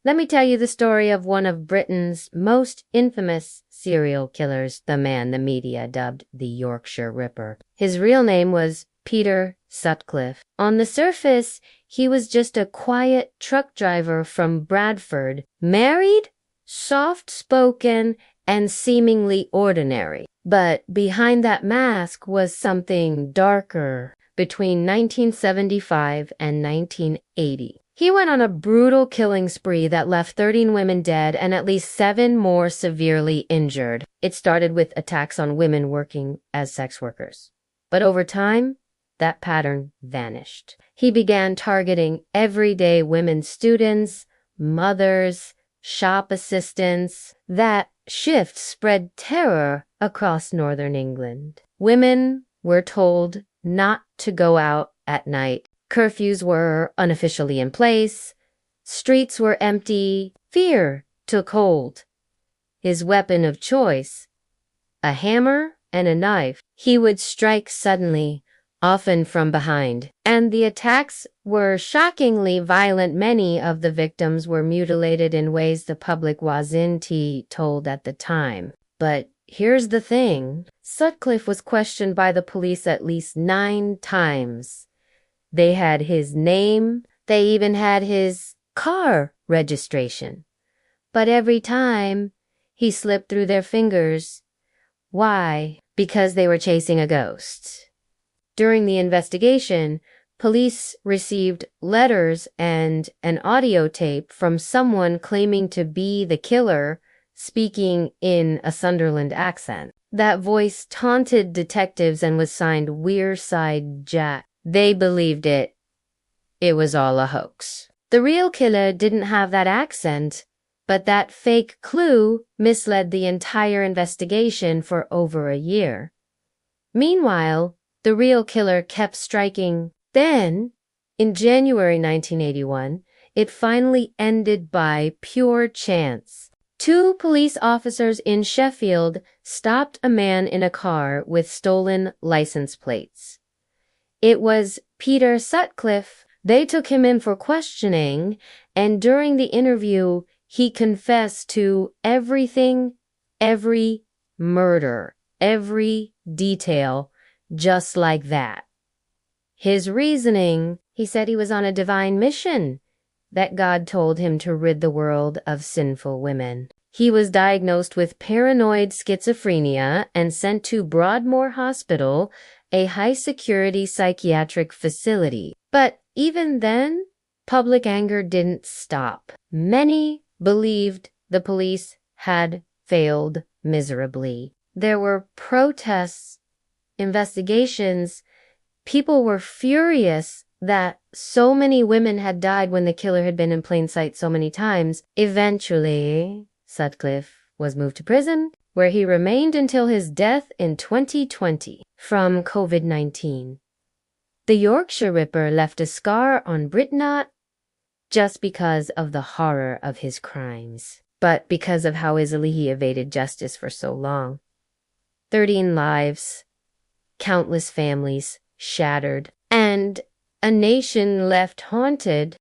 Let me tell you the story of one of Britain's most infamous serial killers, the man the media dubbed the Yorkshire Ripper. His real name was Peter Sutcliffe. On the surface, he was just a quiet truck driver from Bradford, married, soft-spoken, and seemingly ordinary. But behind that mask was something darker. Between 1975 and 1980, he went on a brutal killing spree that left 13 women dead and at least 7 more severely injured. It started with attacks on women working as sex workers. But over time, that pattern vanished. He began targeting everyday women students, mothers, shop assistants. That shift spread terror across northern England. Women were told not to go out at night. Curfews were unofficially in place. Streets were empty. Fear took hold. His weapon of choice, a hammer and a knife. He would strike suddenly, often from behind. And the attacks were shockingly violent. Many of the victims were mutilated in ways the public wasn't told at the time. But here's the thing. Sutcliffe was questioned by the police at least 9 times. They had his name. They even had his car registration. But every time, he slipped through their fingers. Why? Because they were chasing a ghost. During the investigation, police received letters and an audio tape from someone claiming to be the killer, speaking in a Sunderland accent. That voice taunted detectives and was signed Wearside Jack. They believed it. It was all a hoax. The real killer didn't have that accent, but that fake clue misled the entire investigation for over a year. Meanwhile, the real killer kept striking. Then, in January 1981, it finally ended by pure chance. 2 police officers in Sheffield stopped a man in a car with stolen license plates. It was Peter Sutcliffe. They took him in for questioning, and during the interview, he confessed to everything, every murder, every detail, just like that. His reasoning, he said he was on a divine mission, that God told him to rid the world of sinful women. He was diagnosed with paranoid schizophrenia and sent to Broadmoor Hospital, a high-security psychiatric facility. But even then, public anger didn't stop. Many believed the police had failed miserably. There were protests, investigations. People were furious that so many women had died when the killer had been in plain sight so many times. Eventually, Sutcliffe was moved to prison, where he remained until his death in 2020 from COVID-19. The Yorkshire Ripper left a scar on Britain not just because of the horror of his crimes, but because of how easily he evaded justice for so long. 13 lives, countless families shattered, and a nation left haunted